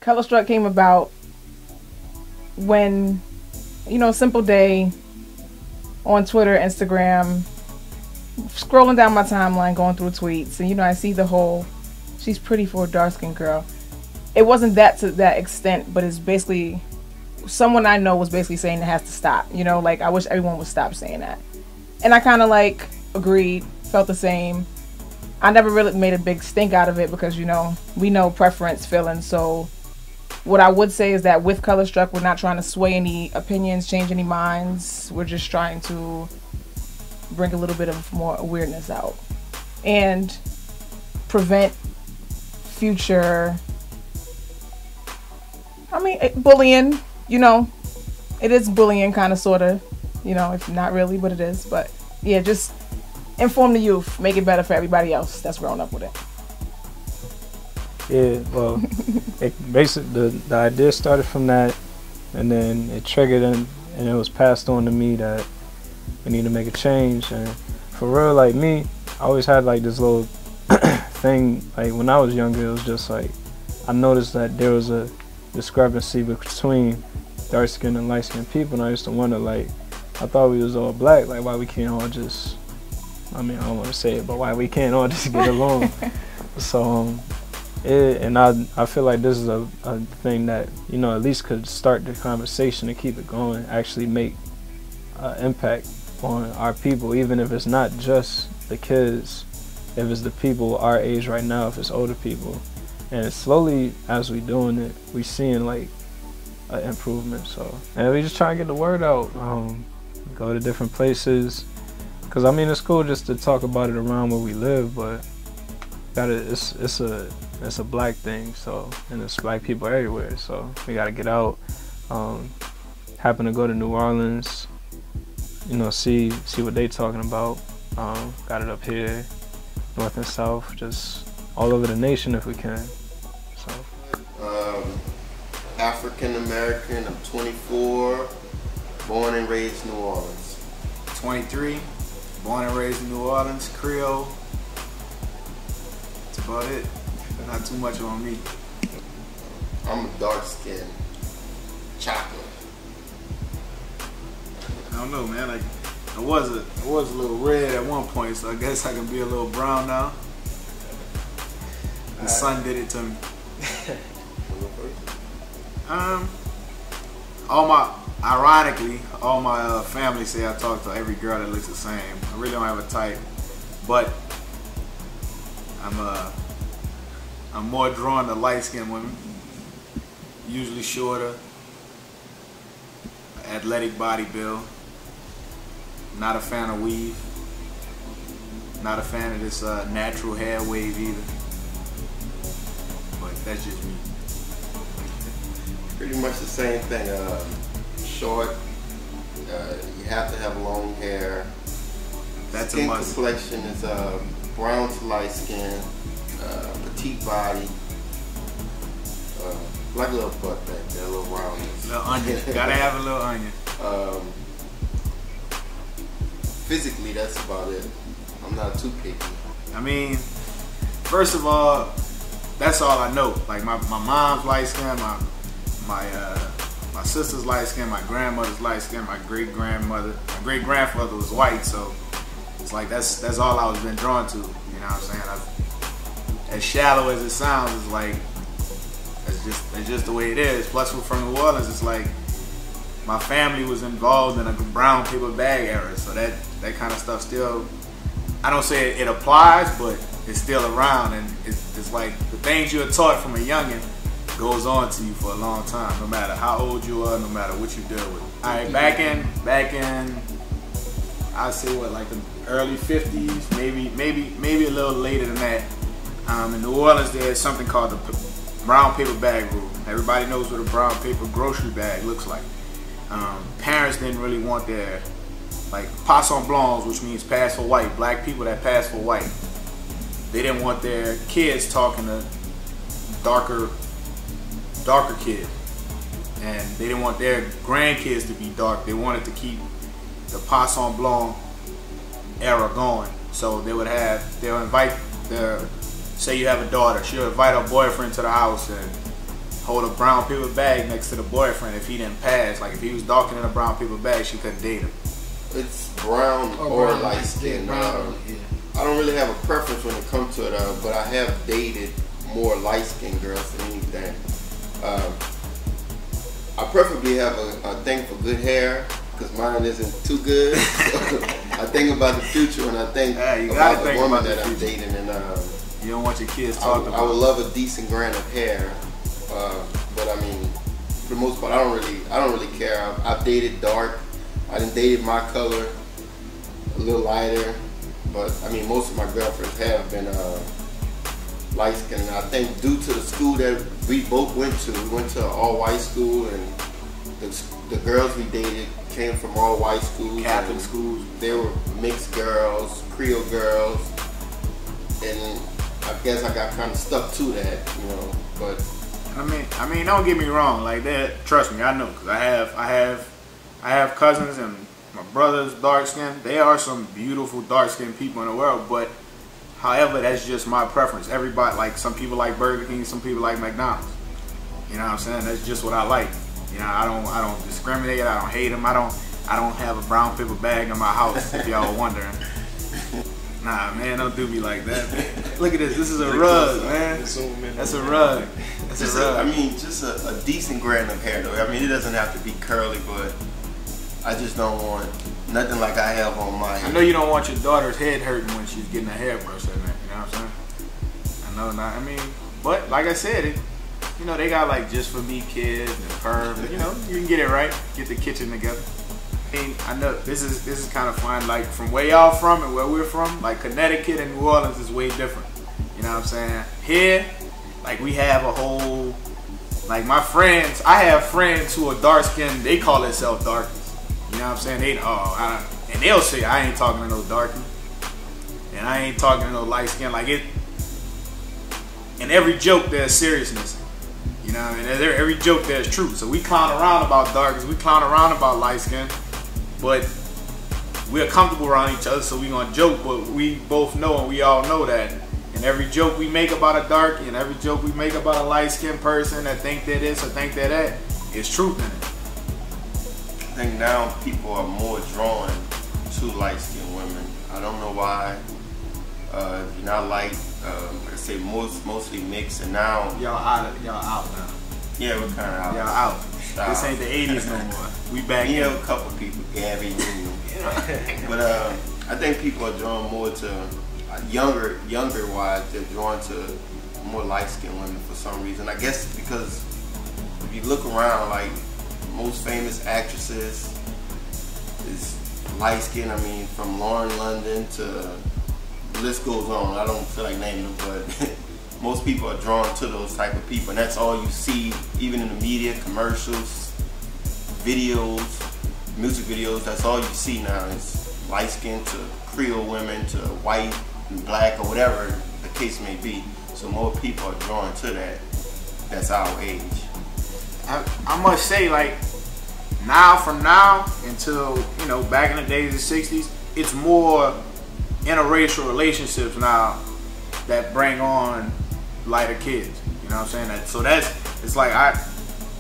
Color Struck came about when, simple day on Twitter, Instagram, scrolling down my timeline, going through tweets, and I see the whole "she's pretty for a dark skinned girl." It wasn't that to that extent, but it's basically someone I know was basically saying it has to stop. Like, I wish everyone would stop saying that. And I kind of like agreed, felt the same. I never really made a big stink out of it because, we know preference feelings. So what I would say is that with Color Struck, we're not trying to sway any opinions, change any minds. We're just trying to bring a little bit of more awareness out and prevent future, bullying. It is bullying, kind of, sort of, if not really, but it is. But yeah, just inform the youth, make it better for everybody else that's growing up with it. Yeah, well, basically the idea started from that, and then it triggered and it was passed on to me that we need to make a change. And for real, like me, I always had like this little thing, like when I was younger, it was just like, I noticed that there was a discrepancy between dark skinned and light skinned people, and I used to wonder, like, I thought we was all black, like why we can't all just, I don't want to say it, but why we can't all just get along. So I feel like this is a thing that, at least could start the conversation and keep it going, actually make impact on our people, even if it's not just the kids, if it's the people our age right now, if it's older people. And slowly, as we doing it, we seeing like an improvement. So, and we just try to get the word out, go to different places, because it's cool just to talk about it around where we live, but it's a black thing, so, and it's black people everywhere, so we gotta get out. Happen to go to New Orleans, see what they talking about. Got it up here, north and south, just all over the nation if we can. So. African American, I'm 24, born and raised New Orleans. 23, born and raised in New Orleans, Creole. That's about it. Not too much on me. I'm a dark skinned chocolate. I don't know, man. Like, I was a little red at one point, so I guess I can be a little brown now. The sun did it to me. Ironically, all my family say I talk to every girl that looks the same. I really don't have a type, but I'm more drawn to light-skinned women, usually shorter, athletic body build. Not a fan of weave. Not a fan of this natural hair wave either. But that's just me. Pretty much the same thing. Short. You have to have long hair. That's skin a must. complexion is brown to light skin. Petite body. Like a little butt back there, a little roundness. Little onion. Gotta have a little onion. Physically, that's about it. I'm not too picky. First of all, that's all I know. Like my mom's light skin, my sister's light skin, my grandmother's light skin, my great grandfather was white, so it's like that's all I was been drawn to. You know what I'm saying? As shallow as it sounds, it's like it's just the way it is. Plus, we're from New Orleans. It's like my family was involved in a brown paper bag era, so that kind of stuff still. I don't say it applies, but it's still around, and it's like the things you're taught from a youngin' goes on to you for a long time, no matter how old you are, no matter what you deal with. All right, back in, I'd say like the early 50s, maybe a little later than that. In New Orleans, there's something called the brown paper bag rule. Everybody knows what a brown paper grocery bag looks like. Parents didn't really want their, like, passant blancs, which means pass for white, black people that pass for white. They didn't want their kids talking to darker kids. And they didn't want their grandkids to be dark. They wanted to keep the passant blanc era going. So they'll invite say you have a daughter, she'll invite her boyfriend to the house, and hold a brown paper bag next to the boyfriend if he didn't pass. Like if he was darker than a brown paper bag, she couldn't date him. It's brown or light skin. I don't really have a preference when it comes to it, but I have dated more light skinned girls than anything. I preferably have a thing for good hair, because mine isn't too good. So I think about the future when I think about the woman that I'm dating, and you don't want your kids talking about. I would love a decent grain of hair, but I mean, for the most part, I don't really care. I've dated dark. I done dated my color, a little lighter, but I mean, most of my girlfriends have been light skinned. I think due to the school that we both went to an all-white school, and the girls we dated came from all-white schools, Catholic schools. They were mixed girls, Creole girls, and I guess I got kind of stuck to that, you know. But I mean, don't get me wrong. Like that, trust me, I know, because I have cousins, and my brother's dark skinned. They are some beautiful dark skinned people in the world, but however, that's just my preference. Everybody, like some people like Burger King, some people like McDonald's. You know what I'm saying? That's just what I like. You know, I don't discriminate. I don't hate them. I don't have a brown paper bag in my house, if y'all wondering. Nah, man, don't do me like that, man. Look at this. This is a rug, man. That's a rug. That's a rug. I mean, just a decent grain of hair, though. I mean, it doesn't have to be curly, but I just don't want nothing like I have on my head. I know you don't want your daughter's head hurting when she's getting a hairbrush at night. You know what I'm saying? I know not. I mean, but like I said, you know, they got like just for me kids and perm. You know, you can get it right. Get the kitchen together. I know this is kind of fun. Like from where y'all from and where we're from, like Connecticut and New Orleans is way different. You know what I'm saying? Here, like we have a whole, like my friends. I have friends who are dark skinned. They call themselves darkies. You know what I'm saying? And they'll say I ain't talking to no darkie, and I ain't talking to no light skin. Like it. In every joke there's seriousness. You know what I mean? Every joke there's truth. So we clown around about darkies. We clown around about light skin. But we're comfortable around each other, so we're going to joke, but we both know, and we all know that. And every joke we make about a darkie and every joke we make about a light-skinned person that think they're this or think they're that, is truth in it. I think now people are more drawn to light-skinned women. I don't know why. If you're not light, like I say, mostly mixed, and now... Y'all out now. Yeah, we're kind of out. Y'all out. This ain't the 80s no more. We back in. A couple people, Gabby, but I think people are drawn more to younger wise. They're drawn to more light-skinned women for some reason. I guess because if you look around, like most famous actresses is light-skinned. I mean, from Lauren London to the list goes on. I don't feel like naming them, but most people are drawn to those type of people, and that's all you see, even in the media, commercials, videos, music videos. That's all you see now is light skin to Creole women to white and black or whatever the case may be. So more people are drawn to that. That's our age. I must say, like from now until, you know, back in the days of the 60s, it's more interracial relationships now that bring on lighter kids. You know what I'm saying? So it's like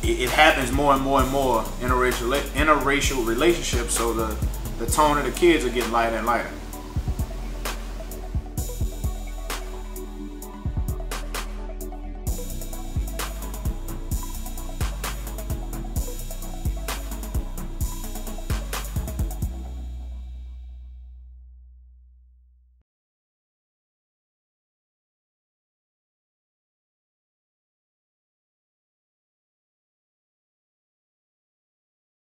it happens more and more and more interracial relationships. So the tone of the kids are getting lighter and lighter.